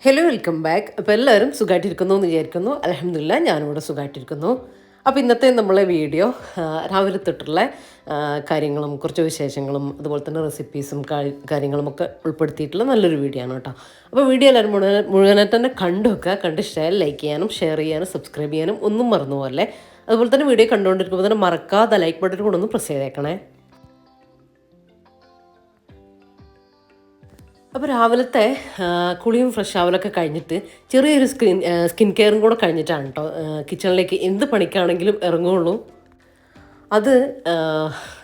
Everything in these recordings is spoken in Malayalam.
Hello welcome back. അപ്പോൾ എല്ലാവരും സുഖമായിട്ടിരിക്കുന്നു എന്ന് വിചാരിക്കുന്നു. അൽഹംദുലില്ലാ ഞാനിവിടെ സുഖമായിട്ടിരിക്കുന്നു. അപ്പോൾ ഇന്നത്തെ നമ്മളെ വീഡിയോ രാവിലെ തൊട്ടുള്ള കാര്യങ്ങളും കുറച്ച് വിശേഷങ്ങളും അതുപോലെ തന്നെ റെസിപ്പീസും കാര്യങ്ങളുമൊക്കെ ഉൾപ്പെടുത്തിയിട്ടുള്ള നല്ലൊരു വീഡിയോ ആണ് കേട്ടോ. അപ്പോൾ വീഡിയോ എല്ലാവരും മുഴുവനായിട്ട് തന്നെ കണ്ടു വെക്കുക. കണ്ട് ലൈക്ക് ചെയ്യാനും ഷെയർ ചെയ്യാനും സബ്സ്ക്രൈബ് ചെയ്യാനും ഒന്നും മറന്നു പോലെ. അതുപോലെ തന്നെ വീഡിയോ കണ്ടുകൊണ്ടിരിക്കുമ്പോൾ തന്നെ മറക്കാതെ ലൈക്ക് ബട്ടൺ കൂടെ ഒന്ന് പ്രസ് ചെയ്തേക്കണേ. അപ്പോൾ രാവിലത്തെ കുളിയും ഫ്രഷ് ആവലൊക്കെ കഴിഞ്ഞിട്ട് ചെറിയൊരു സ്കിൻ കെയറും കൂടെ കഴിഞ്ഞിട്ടാണ് കേട്ടോ കിച്ചണിലേക്ക് എന്ത് പണിക്കാണെങ്കിലും ഇറങ്ങുള്ളൂ. അത്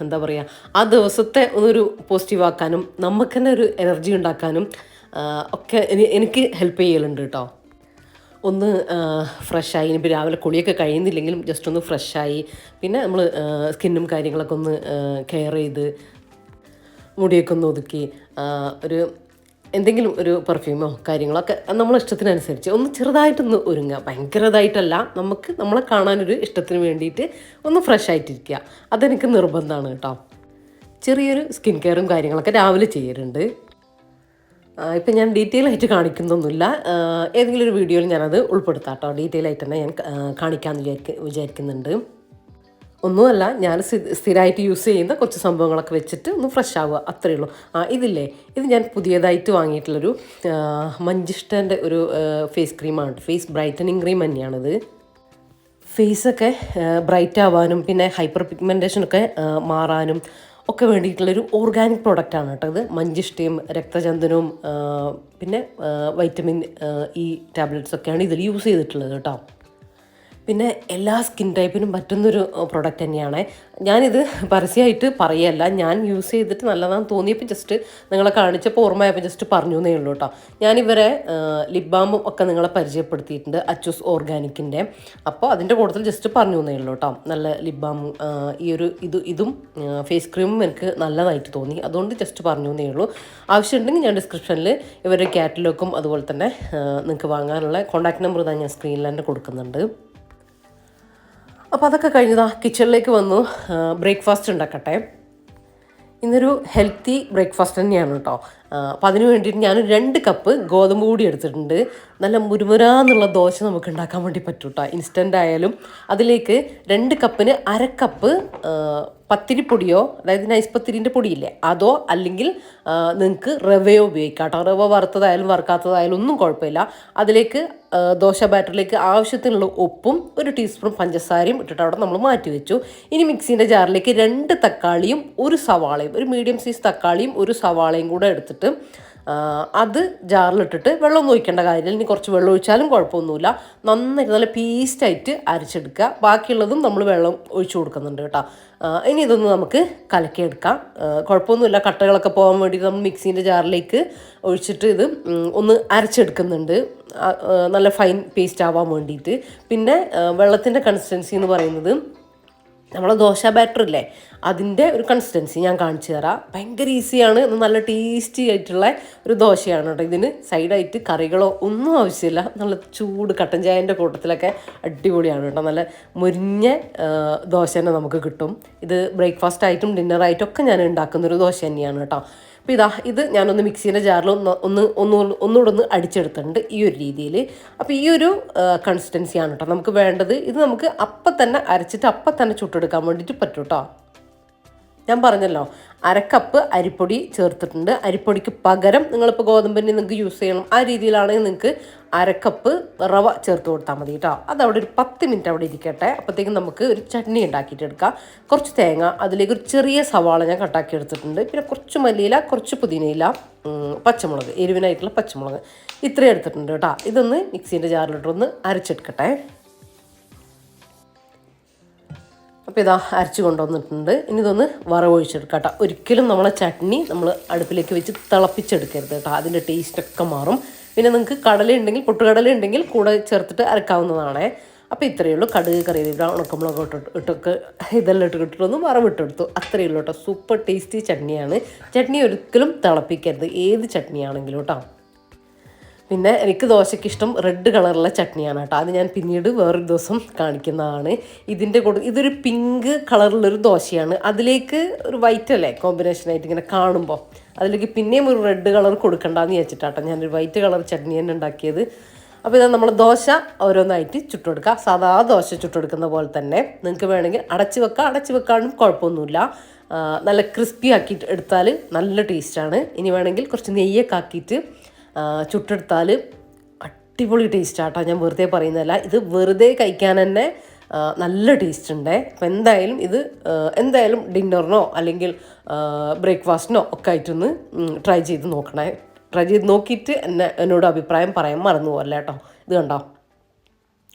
എന്താ പറയുക, ആ ദിവസത്തെ ഒരു പോസിറ്റീവ് ആക്കാനും നമുക്ക് തന്നെ ഒരു എനർജി ഉണ്ടാക്കാനും ഒക്കെ എനിക്ക് ഹെൽപ്പ് ചെയ്യലുണ്ട് കേട്ടോ. ഒന്ന് ഫ്രഷായി, ഇനിയിപ്പോൾ രാവിലെ കുളിയൊക്കെ കഴിയുന്നില്ലെങ്കിലും ജസ്റ്റ് ഒന്ന് ഫ്രഷായി, പിന്നെ നമ്മൾ സ്കിന്നും കാര്യങ്ങളൊക്കെ ഒന്ന് കെയർ ചെയ്ത് മുടിയൊക്കെ ഒന്ന് ഒതുക്കി ഒരു എന്തെങ്കിലും ഒരു പെർഫ്യൂമോ കാര്യങ്ങളൊക്കെ നമ്മളെ ഇഷ്ടത്തിനനുസരിച്ച് ഒന്ന് ചെറുതായിട്ടൊന്ന് ഒരുങ്ങുക. ഭയങ്കരതായിട്ടല്ല, നമുക്ക് നമ്മളെ കാണാനൊരു ഇഷ്ടത്തിന് വേണ്ടിയിട്ട് ഒന്ന് ഫ്രഷ് ആയിട്ടിരിക്കുക. അതെനിക്ക് നിർബന്ധമാണ് കേട്ടോ. ചെറിയൊരു സ്കിൻ കെയറും കാര്യങ്ങളൊക്കെ രാവിലെ ചെയ്യാറുണ്ട്. ഇപ്പം ഞാൻ ഡീറ്റെയിൽ ആയിട്ട് കാണിക്കുന്നൊന്നുമില്ല, ഏതെങ്കിലും ഒരു വീഡിയോയിൽ ഞാനത് ഉൾപ്പെടുത്താം കേട്ടോ. ഡീറ്റെയിൽ ആയിട്ട് തന്നെ ഞാൻ കാണിക്കാമെന്ന് വിചാരിക്കുന്നുണ്ട്. ഒന്നുമല്ല, ഞാൻ സ്ഥിരമായിട്ട് യൂസ് ചെയ്യുന്ന കുറച്ച് സംഭവങ്ങളൊക്കെ വെച്ചിട്ട് ഒന്ന് ഫ്രഷ് ആവുക, അത്രയേ ഉള്ളൂ. ഇതില്ലേ, ഇത് ഞാൻ പുതിയതായിട്ട് വാങ്ങിയിട്ടുള്ളൊരു മഞ്ചിഷ്ടൻ്റെ ഒരു ഫേസ് ക്രീമാണ്. ഫേസ് ബ്രൈറ്റനിങ് ക്രീം തന്നെയാണിത്. ഫേസൊക്കെ ബ്രൈറ്റ് ആവാനും പിന്നെ ഹൈപ്പർ പിഗ്മെൻറ്റേഷനൊക്കെ മാറാനും ഒക്കെ വേണ്ടിയിട്ടുള്ളൊരു ഓർഗാനിക് പ്രോഡക്റ്റാണ് കേട്ടോ ഇത്. മഞ്ചിഷ്ടയും രക്തചന്ദനവും പിന്നെ വൈറ്റമിൻ ഇ ടാബ്ലറ്റ്സൊക്കെയാണ് ഇതിൽ യൂസ് ചെയ്തിട്ടുള്ളത് കേട്ടോ. പിന്നെ എല്ലാ സ്കിൻ ടൈപ്പിനും പറ്റുന്നൊരു പ്രൊഡക്റ്റ് തന്നെയാണ്. ഞാനിത് പരസ്യമായിട്ട് പറയല്ല, ഞാൻ യൂസ് ചെയ്തിട്ട് നല്ലതാണെന്ന് തോന്നിയപ്പോൾ ജസ്റ്റ് നിങ്ങളെ കാണിച്ചപ്പോൾ ഓർമ്മയായപ്പോൾ ജസ്റ്റ് പറഞ്ഞു എന്നേ ഉള്ളൂ കേട്ടോ. ഞാനിവരെ ലിപ് ബാമും ഒക്കെ നിങ്ങളെ പരിചയപ്പെടുത്തിയിട്ടുണ്ട്, അച്ചൂസ് ഓർഗാനിക്കിൻ്റെ. അപ്പോൾ അതിൻ്റെ കൂട്ടത്തിൽ ജസ്റ്റ് പറഞ്ഞു എന്നേ ഉള്ളൂ കേട്ടോ. നല്ല ലിപ് ബാമും ഇതും ഫേസ് ക്രീമും എനിക്ക് നല്ലതായിട്ട് തോന്നി, അതുകൊണ്ട് ജസ്റ്റ് പറഞ്ഞു എന്നേ ഉള്ളൂ. ആവശ്യമുണ്ടെങ്കിൽ ഞാൻ ഡിസ്ക്രിപ്ഷനിൽ ഇവരുടെ കാറ്റലോഗും അതുപോലെ തന്നെ നിങ്ങൾക്ക് വാങ്ങാനുള്ള കോൺടാക്ട് നമ്പർ ഞാൻ സ്ക്രീനിൽ തന്നെ കൊടുക്കുന്നുണ്ട്. അപ്പോൾ അതൊക്കെ കഴിഞ്ഞതാ കിച്ചണിലേക്ക് വന്നു ബ്രേക്ക്ഫാസ്റ്റ് ഉണ്ടാക്കട്ടെ. ഇന്നൊരു ഹെൽത്തി ബ്രേക്ക്ഫാസ്റ്റ് തന്നെയാണ് കേട്ടോ. അപ്പോൾ അതിന് വേണ്ടിയിട്ട് ഞാൻ 2 കപ്പ് ഗോതമ്പ് പൊടി എടുത്തിട്ടുണ്ട്. നല്ല മുരുമുരാന്നുള്ള ദോശ നമുക്ക് ഉണ്ടാക്കാൻ വേണ്ടി പറ്റും കേട്ടോ. ഇൻസ്റ്റൻ്റ് ആയാലും അതിലേക്ക് 2 കപ്പിന് 1/2 കപ്പ് പത്തിരിപ്പൊടിയോ, അതായത് നൈസ് പത്തിരിൻ്റെ പൊടിയില്ലേ, അതോ അല്ലെങ്കിൽ നിങ്ങൾക്ക് റവയോ ഉപയോഗിക്കാം കേട്ടോ. റവ വറുത്തതായാലും വറുക്കാത്തതായാലും ഒന്നും കുഴപ്പമില്ല. അതിലേക്ക് ദോശ ബാറ്ററിലേക്ക് ആവശ്യത്തിനുള്ള ഉപ്പും 1 ടീസ്പൂൺ പഞ്ചസാരയും ഇട്ടിട്ട് അവിടെ നമ്മൾ മാറ്റി വെച്ചു. ഇനി മിക്സീൻ്റെ ജാറിലേക്ക് 2 തക്കാളിയും 1 സവാളയും, ഒരു മീഡിയം സൈസ് തക്കാളിയും 1 സവാളയും കൂടെ എടുത്തിട്ട് അത് ജാറിലിട്ടിട്ട് വെള്ളം ഒഴിക്കേണ്ട കാര്യമില്ല. ഇനി കുറച്ച് വെള്ളം ഒഴിച്ചാലും കുഴപ്പമൊന്നുമില്ല. നന്നായിട്ട് നല്ല പേസ്റ്റായിട്ട് അരച്ചെടുക്കുക. ബാക്കിയുള്ളതും നമ്മൾ വെള്ളം ഒഴിച്ചു കൊടുക്കുന്നുണ്ട് കേട്ടോ. ഇനി ഇതൊന്ന് നമുക്ക് കലക്കിയെടുക്കാം. കുഴപ്പമൊന്നുമില്ല, കട്ടകളൊക്കെ പോകാൻ വേണ്ടിയിട്ട് നമ്മൾ മിക്സീൻ്റെ ജാറിലേക്ക് ഒഴിച്ചിട്ട് ഇത് ഒന്ന് അരച്ചെടുക്കുന്നുണ്ട്, നല്ല ഫൈൻ പേസ്റ്റ് ആവാൻ വേണ്ടിയിട്ട്. പിന്നെ വെള്ളത്തിൻ്റെ കൺസിസ്റ്റൻസി എന്ന് പറയുന്നത് നമ്മളെ ദോശ ബാറ്റർ ഇല്ലേ, അതിൻ്റെ ഒരു കൺസിസ്റ്റൻസി ഞാൻ കാണിച്ചു തരാം. ഭയങ്കര ഈസിയാണ്, നല്ല ടേസ്റ്റി ആയിട്ടുള്ള ഒരു ദോശയാണ് കേട്ടോ. ഇതിന് സൈഡായിട്ട് കറികളോ ഒന്നും ആവശ്യമില്ല. നല്ല ചൂട് കട്ടൻ ചായൻ്റെ കൂട്ടത്തിലൊക്കെ അടിപൊളിയാണ് കേട്ടോ. നല്ല മുരിഞ്ഞ ദോശ തന്നെ നമുക്ക് കിട്ടും. ഇത് ബ്രേക്ക്ഫാസ്റ്റ് ഡിന്നറായിട്ടും ഒക്കെ ഞാൻ ഉണ്ടാക്കുന്നൊരു ദോശ തന്നെയാണ് കേട്ടോ. അപ്പോൾ ഇത് ഞാനൊന്ന് മിക്സീൻ്റെ ജാറിൽ ഒന്നുകൂടെ ഒന്ന് അടിച്ചെടുത്തിട്ടുണ്ട് ഈ ഒരു രീതിയിൽ. അപ്പോൾ ഈ ഒരു കൺസിസ്റ്റൻസിയാണ് കേട്ടോ നമുക്ക് വേണ്ടത്. ഇത് നമുക്ക് അപ്പം തന്നെ അരച്ചിട്ട് അപ്പം തന്നെ ചുട്ടെടുക്കാൻ വേണ്ടിയിട്ട് പറ്റും കേട്ടോ. ഞാൻ പറഞ്ഞല്ലോ 1/2 കപ്പ് അരിപ്പൊടി ചേർത്തിട്ടുണ്ട്. അരിപ്പൊടിക്ക് പകരം നിങ്ങളിപ്പോൾ ഗോതമ്പിന് നിങ്ങൾക്ക് യൂസ് ചെയ്യണം, ആ രീതിയിലാണെങ്കിൽ നിങ്ങൾക്ക് 1/2 കപ്പ് റവ ചേർത്ത് കൊടുത്താൽ മതി കേട്ടോ. അതവിടെ ഒരു 10 മിനിറ്റ് അവിടെ ഇരിക്കട്ടെ. അപ്പോഴത്തേക്കും നമുക്ക് ഒരു ചട്നി ഉണ്ടാക്കിയിട്ടെടുക്കാം. കുറച്ച് തേങ്ങ, അതിലേക്ക് ഒരു ചെറിയ സവാള ഞാൻ കട്ടാക്കി എടുത്തിട്ടുണ്ട്, പിന്നെ കുറച്ച് മല്ലിയില, കുറച്ച് പുതിനയില, പച്ചമുളക്, എരിവിനായിട്ടുള്ള പച്ചമുളക്, ഇത്രയും എടുത്തിട്ടുണ്ട് കേട്ടോ. ഇതൊന്ന് മിക്സീൻ്റെ ജാറിലിട്ടൊന്ന് അരച്ചെടുക്കട്ടെ. അപ്പോൾ ഇതാ അരച്ച് കൊണ്ടുവന്നിട്ടുണ്ട്. ഇനി ഇതൊന്ന് വറവൊഴിച്ചെടുക്കാം കേട്ടോ. ഒരിക്കലും നമ്മളെ ചട്നി നമ്മൾ അടുപ്പിലേക്ക് വെച്ച് തിളപ്പിച്ചെടുക്കരുത് കേട്ടോ, അതിൻ്റെ ടേസ്റ്റൊക്കെ മാറും. പിന്നെ നിങ്ങൾക്ക് കടല ഉണ്ടെങ്കിൽ, പൊട്ടുകടല ഉണ്ടെങ്കിൽ കൂടെ ചേർത്തിട്ട് അരക്കാവുന്നതാണ്. അപ്പോൾ ഇത്രയേ ഉള്ളൂ. കടുക്, കറിവേപ്പില, ഉണക്കമുളക് ഇട്ടൊക്കെ ഇതെല്ലാം ഇട്ടിട്ടൊന്ന് വറവിട്ടെടുത്തു. അത്രയേ ഉള്ളൂ കേട്ടോ. Super tasty ചട്നിയാണ്. ചട്നി ഒരിക്കലും തിളപ്പിക്കരുത്, ഏത് ചട്നിയാണെങ്കിലും കേട്ടോ. പിന്നെ എനിക്ക് ദോശയ്ക്ക് ഇഷ്ടം റെഡ് കളറുള്ള ചട്നിയാണ് കേട്ടോ. അത് ഞാൻ പിന്നീട് വേറൊരു ദിവസം കാണിക്കുന്നതാണ്. ഇതൊരു പിങ്ക് കളറിലുള്ളൊരു ദോശയാണ്. അതിലേക്ക് ഒരു വൈറ്റ് അല്ലേ കോമ്പിനേഷനായിട്ട് ഇങ്ങനെ കാണുമ്പോൾ അതിലേക്ക് പിന്നെയും ഒരു റെഡ് കളർ കൊടുക്കണ്ടെന്ന് വെച്ചിട്ടാട്ടോ ഞാനൊരു വൈറ്റ് കളർ ചട്നി തന്നെ ഉണ്ടാക്കിയത്. അപ്പോൾ ഇതാ നമ്മൾ ദോശ ഓരോന്നായിട്ട് ചുട്ടെടുക്കുക. സാധാ ദോശ ചുട്ടെടുക്കുന്ന പോലെ തന്നെ നിങ്ങൾക്ക് വേണമെങ്കിൽ അടച്ച് വെക്കാനും കുഴപ്പമൊന്നുമില്ല. നല്ല ക്രിസ്പി ആക്കിയിട്ട് എടുത്താൽ നല്ല ടേസ്റ്റാണ്. ഇനി വേണമെങ്കിൽ കുറച്ച് നെയ്യൊക്കെ ആക്കിയിട്ട് ചുട്ടെടുത്താൽ അടിപൊളി ടേസ്റ്റാട്ടോ. ഞാൻ വെറുതെ പറയുന്നതല്ല, ഇത് വെറുതെ കഴിക്കാൻ തന്നെ നല്ല ടേസ്റ്റ് ഉണ്ട്. അപ്പോൾ എന്തായാലും ഡിന്നറിനോ അല്ലെങ്കിൽ ബ്രേക്ക്ഫാസ്റ്റിനോ ഒക്കെ ആയിട്ടൊന്ന് ട്രൈ ചെയ്ത് നോക്കിയിട്ട് എന്നോട് അഭിപ്രായം പറയാൻ മറന്നു പോകല്ല കേട്ടോ. ഇത് കണ്ടോ,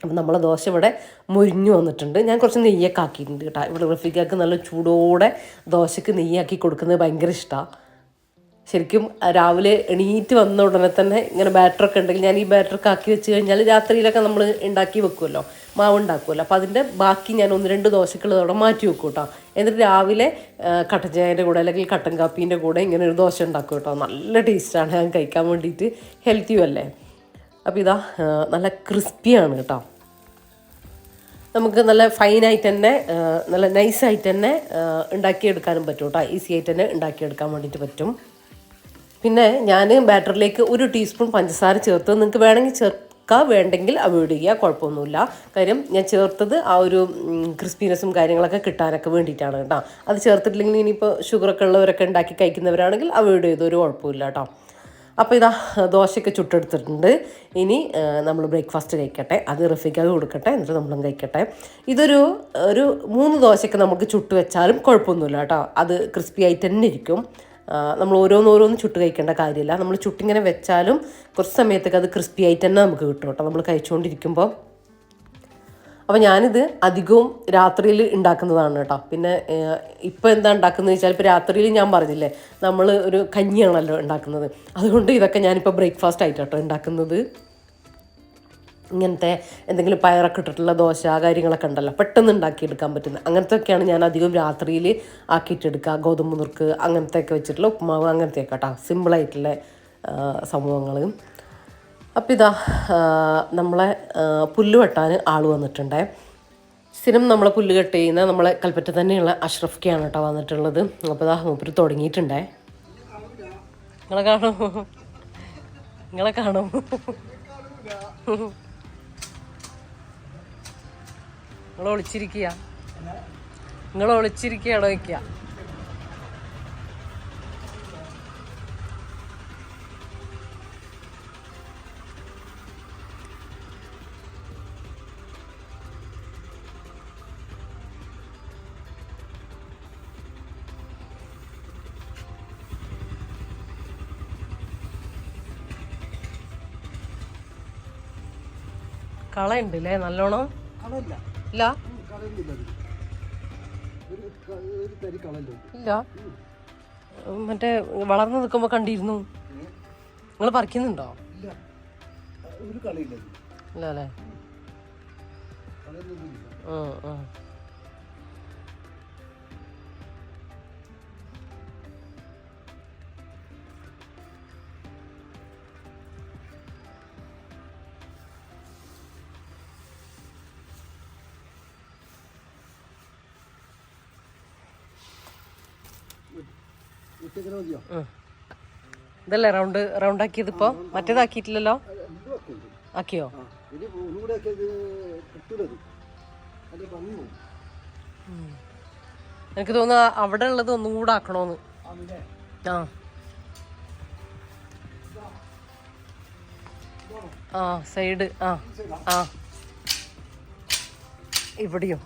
അപ്പം നമ്മളെ ദോശ ഇവിടെ മൊരിഞ്ഞു വന്നിട്ടുണ്ട്. ഞാൻ കുറച്ച് നെയ്യൊക്കെ ആക്കിയിട്ടുണ്ട് കേട്ടോ. ഇവിടെ റഫീഖക്ക് നല്ല ചൂടോടെ ദോശയ്ക്ക് നെയ്യാക്കി കൊടുക്കുന്നത് ഭയങ്കര ഇഷ്ടമാണ്. ശരിക്കും രാവിലെ എണീറ്റ് വന്ന ഉടനെ തന്നെ ഇങ്ങനെ ബാറ്ററൊക്കെ ഉണ്ടെങ്കിൽ ഞാൻ ഈ ബാറ്ററൊക്കെ ആക്കി വെച്ച് കഴിഞ്ഞാൽ രാത്രിയിലൊക്കെ നമ്മൾ ഉണ്ടാക്കി വെക്കുമല്ലോ, മാവ് ഉണ്ടാക്കുമല്ലോ. അപ്പോൾ അതിൻ്റെ ബാക്കി ഞാൻ 1-2 ദോശക്കുള്ളതോടെ മാറ്റി വെക്കും കേട്ടോ. എന്നിട്ട് രാവിലെ കട്ടൻ ചായൻ്റെ കൂടെ അല്ലെങ്കിൽ കട്ടൻ കാപ്പീൻ്റെ കൂടെ ഇങ്ങനെ ഒരു ദോശ ഉണ്ടാക്കും കേട്ടോ. നല്ല ടേസ്റ്റാണ് ഞാൻ കഴിക്കാൻ വേണ്ടിയിട്ട്, ഹെൽത്തിയും അല്ലേ. അപ്പോൾ ഇതാ നല്ല ക്രിസ്പിയാണ് കേട്ടോ. നമുക്ക് നല്ല ഫൈനായിട്ട് തന്നെ നല്ല നൈസായിട്ട് തന്നെ ഉണ്ടാക്കിയെടുക്കാനും പറ്റും കേട്ടോ. ഈസി ആയിട്ട് തന്നെ ഉണ്ടാക്കിയെടുക്കാൻ വേണ്ടിയിട്ട് പറ്റും. പിന്നെ ഞാൻ ബാറ്ററിലേക്ക് 1 ടീസ്പൂൺ പഞ്ചസാര ചേർത്ത്, നിങ്ങൾക്ക് വേണമെങ്കിൽ വേണ്ടെങ്കിൽ അവോയ്ഡ് ചെയ്യുക, കുഴപ്പമൊന്നുമില്ല. കാര്യം ഞാൻ ചേർത്തത് ആ ഒരു ക്രിസ്പിനെസ്സും കാര്യങ്ങളൊക്കെ കിട്ടാനൊക്കെ വേണ്ടിയിട്ടാണ് കേട്ടോ. അത് ചേർത്തിട്ടില്ലെങ്കിൽ ഇനിയിപ്പോൾ ഷുഗറൊക്കെ ഉള്ളവരൊക്കെ ഉണ്ടാക്കി കഴിക്കുന്നവരാണെങ്കിൽ അവോയ്ഡ് ചെയ്തൊരു കുഴപ്പമില്ല കേട്ടോ. അപ്പോൾ ഇതാ ദോശയൊക്കെ ചുട്ടെടുത്തിട്ടുണ്ട്. ഇനി നമ്മൾ ബ്രേക്ക്ഫാസ്റ്റ് കഴിക്കട്ടെ, അത് റഫീഖക്ക് കൊടുക്കട്ടെ, എന്നിട്ട് നമ്മളും കഴിക്കട്ടെ. ഇതൊരു 3 ദോശയൊക്കെ നമുക്ക് ചുട്ട് വെച്ചാലും കുഴപ്പമൊന്നുമില്ല കേട്ടോ. അത് ക്രിസ്പി ആയിട്ട് തന്നെ ഇരിക്കും. നമ്മൾ ഓരോന്ന് ചുട്ട് കഴിക്കേണ്ട കാര്യമില്ല. നമ്മൾ ചുട്ടിങ്ങനെ വെച്ചാലും കുറച്ച് സമയത്തേക്ക് അത് ക്രിസ്പി ആയിട്ട് തന്നെ നമുക്ക് കിട്ടും കേട്ടോ നമ്മൾ കഴിച്ചുകൊണ്ടിരിക്കുമ്പോൾ. അപ്പോൾ ഞാനിത് അധികവും രാത്രിയിൽ ഉണ്ടാക്കുന്നതാണ് കേട്ടോ. പിന്നെ ഇപ്പോൾ എന്താ ഉണ്ടാക്കുന്നത് വെച്ചാൽ, ഇപ്പോൾ രാത്രിയിൽ ഞാൻ പറഞ്ഞില്ലേ നമ്മൾ ഒരു കഞ്ഞിയാണല്ലോ ഉണ്ടാക്കുന്നത്, അതുകൊണ്ട് ഇതൊക്കെ ഞാനിപ്പോൾ ബ്രേക്ക്ഫാസ്റ്റ് ആയിട്ട് കേട്ടോ ഉണ്ടാക്കുന്നത്. ഇങ്ങനത്തെ എന്തെങ്കിലും പയറൊക്കെ ഇട്ടിട്ടുള്ള ദോശ കാര്യങ്ങളൊക്കെ ഉണ്ടല്ലോ, പെട്ടെന്ന് ഉണ്ടാക്കിയെടുക്കാൻ പറ്റുന്നത് അങ്ങനത്തെയൊക്കെയാണ് ഞാൻ അധികം രാത്രിയിൽ ആക്കിയിട്ടെടുക്കുക. ഗോതമ്പ് നുറുക്ക് അങ്ങനത്തെയൊക്കെ വെച്ചിട്ടുള്ള ഉപ്പുമാവ് അങ്ങനത്തെയൊക്കെ കേട്ടോ, സിമ്പിളായിട്ടുള്ള സംഭവങ്ങൾ. അപ്പോൾ ഇതാ നമ്മളെ പുല്ല് വെട്ടാൻ ആൾ വന്നിട്ടുണ്ടേ. സ്ഥിരം നമ്മളെ പുല്ല് കട്ട് ചെയ്യുന്ന നമ്മളെ കൽപ്പറ്റ തന്നെയുള്ള അഷ്റഫ്ക്കാണ് കേട്ടോ വന്നിട്ടുള്ളത്. അപ്പോൾ ഇതാ മൂപ്പര് തുടങ്ങിയിട്ടുണ്ടേ. നിങ്ങളെ കാണും നിങ്ങൾ ഒളിച്ചിരിക്കുകയാണോ വയ്ക്കുക? കളയുണ്ടല്ലേ നല്ലോണം? ഇല്ല ഇല്ല, മറ്റേ വളർന്നു നിൽക്കുമ്പോ കണ്ടിരുന്നു. നിങ്ങൾ പറിക്കുന്നുണ്ടോ? ഇല്ല അല്ലേ? ഇതല്ലേ റൗണ്ട് ആക്കിയത്? ഇപ്പൊ മറ്റേതാക്കിയിട്ടില്ലല്ലോ? ആക്കിയോ? എനിക്ക് തോന്നുന്നു അവിടെ ഉള്ളത് ഒന്നും കൂടെ ആക്കണോന്ന്. ആ സൈഡ് ഇവിടെയോ?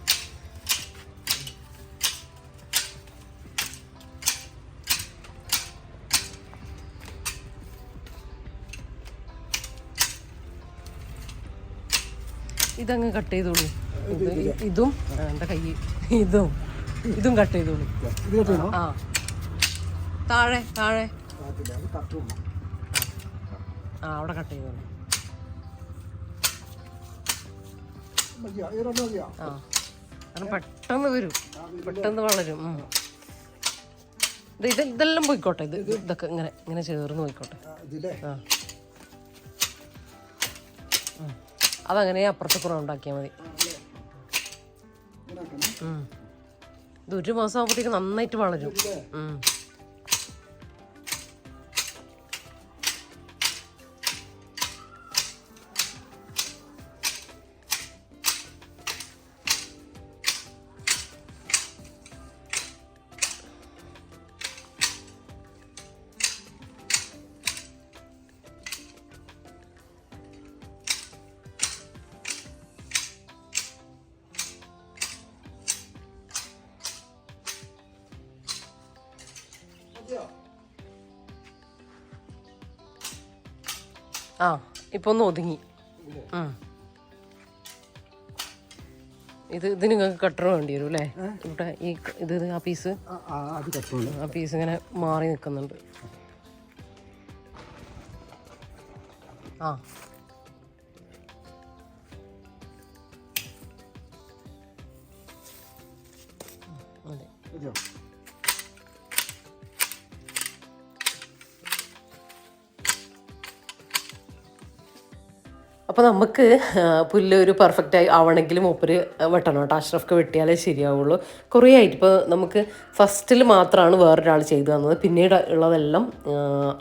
ഇതങ്ങ് കട്ട് ചെയ്തോളൂ. ഇതും എൻ്റെ കൈ ഇതും കട്ട് ചെയ്തോളൂ. ആ താഴെ അവിടെ കട്ട് ചെയ്തോളൂ. കാരണം പെട്ടെന്ന് വരും, പെട്ടെന്ന് വളരും. ഇതെല്ലാം പോയിക്കോട്ടെ, ഇതൊക്കെ ഇങ്ങനെ ചേർന്ന് പോയിക്കോട്ടെ. അതങ്ങനെ അപ്പുറത്തപ്പുറം ഉണ്ടാക്കിയാൽ മതി. ഇത് 1 മാസം ആകുമ്പോഴത്തേക്ക് നന്നായിട്ട് വളരും. ആ ഇപ്പൊ ഒന്ന് ഒതുങ്ങി. ഇത് നിങ്ങൾക്ക് കട്ടർ വേണ്ടി വരും അല്ലേ? ഇവിടെ ഈ ആ പീസ് ഇങ്ങനെ മാറി നിൽക്കുന്നുണ്ട്. ആ അതെ. അപ്പോൾ നമുക്ക് പുല്ല് ഒരു പെർഫെക്റ്റായി ആവണമെങ്കിലും മൂപ്പര് വെട്ടണം കേട്ടോ. അഷ്റഫ്ക്ക് വെട്ടിയാലേ ശരിയാവുള്ളൂ. കുറേ ആയിട്ട് ഇപ്പോൾ നമുക്ക് ഫസ്റ്റിൽ മാത്രമാണ് വേറൊരാൾ ചെയ്തു തന്നത്. പിന്നീട് ഉള്ളതെല്ലാം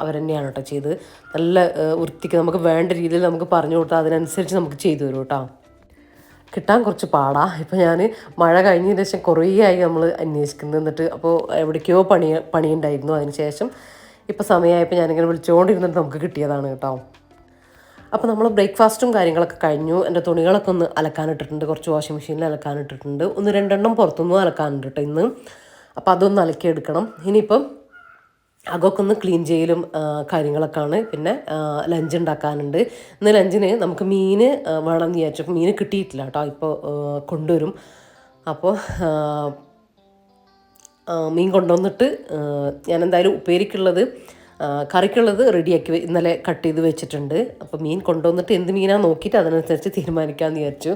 അവർ തന്നെയാണ് കേട്ടോ ചെയ്ത്. നല്ല വൃത്തിക്ക് നമുക്ക് വേണ്ട രീതിയിൽ നമുക്ക് പറഞ്ഞു കൊടുത്താൽ അതിനനുസരിച്ച് നമുക്ക് ചെയ്തു തരും കേട്ടോ. കിട്ടാൻ കുറച്ച് പാടാ. ഇപ്പോൾ ഞാൻ മഴ കഴിഞ്ഞതിന് ശേഷം കുറേ ആയി നമ്മൾ അന്വേഷിക്കുന്നത്. എന്നിട്ട് അപ്പോൾ എവിടേക്കോ പണിയുണ്ടായിരുന്നു. അതിന് ശേഷം ഇപ്പോൾ സമയമായപ്പോൾ ഞാനിങ്ങനെ വിളിച്ചുകൊണ്ടിരുന്നിട്ട് നമുക്ക് കിട്ടിയതാണ് കേട്ടോ. അപ്പോൾ നമ്മൾ ബ്രേക്ക്ഫാസ്റ്റും കാര്യങ്ങളൊക്കെ കഴിഞ്ഞു. എൻ്റെ തുണികളൊക്കെ ഒന്ന് അലക്കാനിട്ടിട്ടുണ്ട്. കുറച്ച് വാഷിംഗ് മെഷീനിൽ അലക്കാനിട്ടിട്ടുണ്ട്. 1-2 പുറത്തുനിന്നും അലക്കാനുണ്ട് കേട്ടോ ഇന്ന്. അപ്പോൾ അതൊന്ന് അലക്കിയെടുക്കണം. ഇനിയിപ്പം അകൊക്കെ ഒന്ന് ക്ലീൻ ചെയ്യലും കാര്യങ്ങളൊക്കെയാണ്. പിന്നെ ലഞ്ച് ഉണ്ടാക്കാനുണ്ട്. ഇന്ന് ലഞ്ചിന് നമുക്ക് മീൻ വേണമെന്ന് വിചാരിച്ചു. മീൻ കിട്ടിയിട്ടില്ല കേട്ടോ. ഇപ്പോൾ കൊണ്ടുവരും. അപ്പോൾ മീൻ കൊണ്ടുവന്നിട്ട് ഞാൻ എന്തായാലും ഉപ്പേരിക്കുള്ളത് കറിക്കുള്ളത് റെഡിയാക്കി ഇന്നലെ കട്ട് ചെയ്ത് വെച്ചിട്ടുണ്ട്. അപ്പോൾ മീൻ കൊണ്ടുവന്നിട്ട് എന്ത് മീനാണ് നോക്കിയിട്ട് അതിനനുസരിച്ച് തീരുമാനിക്കാമെന്ന് വിചാരിച്ചു.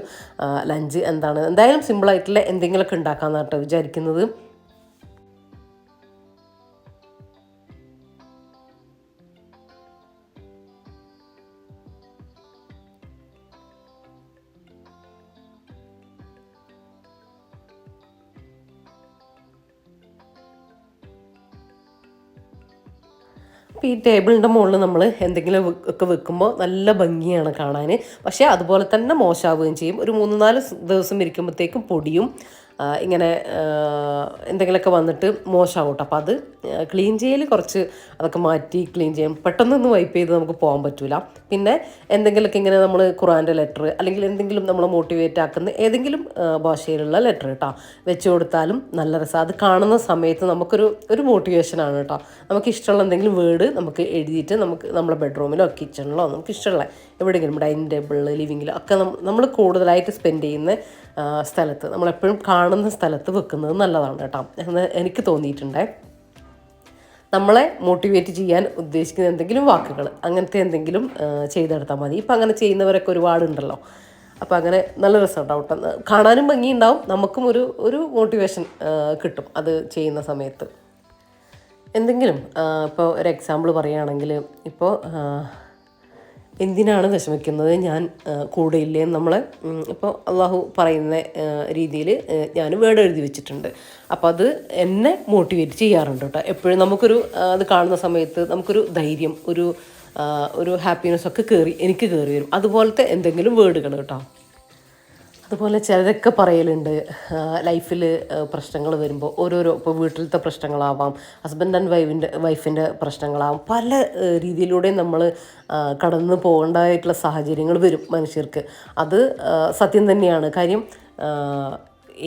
ലഞ്ച് എന്താണ് എന്തായാലും സിമ്പിളായിട്ടുള്ള എന്തെങ്കിലുമൊക്കെ ഉണ്ടാക്കാമെന്നാണ് കേട്ടോ വിചാരിക്കുന്നത്. അപ്പോൾ ഈ ടേബിളിൻ്റെ മുകളിൽ നമ്മൾ എന്തെങ്കിലും ഒക്കെ വെക്കുമ്പോൾ നല്ല ഭംഗിയാണ് കാണാൻ. പക്ഷേ അതുപോലെ തന്നെ മോശമാവുകയും ചെയ്യും. ഒരു 3-4 ദിവസം ഇരിക്കുമ്പോഴത്തേക്കും പൊടിയും ഇങ്ങനെ എന്തെങ്കിലുമൊക്കെ വന്നിട്ട് മോശമാവും കേട്ടോ. അപ്പോൾ അത് ക്ലീൻ ചെയ്യൽ കുറച്ച് അതൊക്കെ മാറ്റി ക്ലീൻ ചെയ്യും. പെട്ടെന്നൊന്നും വൈപ്പ് ചെയ്ത് നമുക്ക് പോകാൻ പറ്റില്ല. പിന്നെ എന്തെങ്കിലുമൊക്കെ ഇങ്ങനെ നമ്മൾ ഖുറാൻ്റെ ലെറ്റർ അല്ലെങ്കിൽ എന്തെങ്കിലും നമ്മളെ മോട്ടിവേറ്റ് ആക്കുന്ന ഏതെങ്കിലും ഭാഷയിലുള്ള ലെറ്റർ കേട്ടോ വെച്ച് കൊടുത്താലും നല്ല രസം. അത് കാണുന്ന സമയത്ത് നമുക്കൊരു മോട്ടിവേഷനാണ് കേട്ടോ. നമുക്ക് ഇഷ്ടമുള്ള എന്തെങ്കിലും വേർഡ് നമുക്ക് എഴുതിയിട്ട് നമുക്ക് നമ്മുടെ ബെഡ്റൂമിലോ കിച്ചണിലോ നമുക്ക് ഇഷ്ടമുള്ള എവിടെയെങ്കിലും ഡൈനിങ് ടേബിളിൽ ലിവിങ്ങിലോ ഒക്കെ നമ്മൾ കൂടുതലായിട്ട് സ്പെൻഡ് ചെയ്യുന്ന സ്ഥലത്ത് നമ്മളെപ്പോഴും കാണുന്ന സ്ഥലത്ത് വെക്കുന്നത് നല്ലതാണ് കേട്ടോ എന്ന് എനിക്ക് തോന്നിയിട്ടുണ്ട്. നമ്മളെ മോട്ടിവേറ്റ് ചെയ്യാൻ ഉദ്ദേശിക്കുന്ന എന്തെങ്കിലും വാക്കുകൾ അങ്ങനത്തെ എന്തെങ്കിലും ചെയ്തെടുത്താൽ മതി. ഇപ്പം അങ്ങനെ ചെയ്യുന്നവരൊക്കെ ഒരുപാടുണ്ടല്ലോ. അപ്പോൾ അങ്ങനെ നല്ല രസം ഉണ്ടാവും. കാണാനും ഭംഗിയുണ്ടാവും. നമുക്കും ഒരു മോട്ടിവേഷൻ കിട്ടും അത് ചെയ്യുന്ന സമയത്ത്. എന്തെങ്കിലും ഇപ്പോൾ ഒരു എക്സാമ്പിൾ പറയുകയാണെങ്കിൽ ഇപ്പോൾ എന്തിനാണ് വിഷമിക്കുന്നത്, ഞാൻ കൂടെയില്ലേ നമ്മൾ ഇപ്പോൾ അള്ളാഹു പറയുന്ന രീതിയിൽ ഞാൻ വേർഡ് എഴുതി വെച്ചിട്ടുണ്ട്. അപ്പോൾ അത് എന്നെ മോട്ടിവേറ്റ് ചെയ്യാറുണ്ട് കേട്ടോ. എപ്പോഴും നമുക്കൊരു അത് കാണുന്ന സമയത്ത് നമുക്കൊരു ധൈര്യം ഒരു ഹാപ്പിനെസ് ഒക്കെ എനിക്ക് കയറി വരും. അതുപോലത്തെ എന്തെങ്കിലും വേർഡുകൾ കേട്ടോ. അതുപോലെ ചിലരൊക്കെ പറയലുണ്ട് ലൈഫിൽ പ്രശ്നങ്ങൾ വരുമ്പോൾ ഓരോരോ ഇപ്പോൾ വീട്ടിലത്തെ പ്രശ്നങ്ങളാവാം, ഹസ്ബൻഡ് ആൻഡ് വൈഫിൻ്റെ പ്രശ്നങ്ങളാവാം, പല രീതിയിലൂടെയും നമ്മൾ കടന്നു പോകേണ്ടതായിട്ടുള്ള സാഹചര്യങ്ങൾ വരും മനുഷ്യർക്ക്. അത് സത്യം തന്നെയാണ്. കാര്യം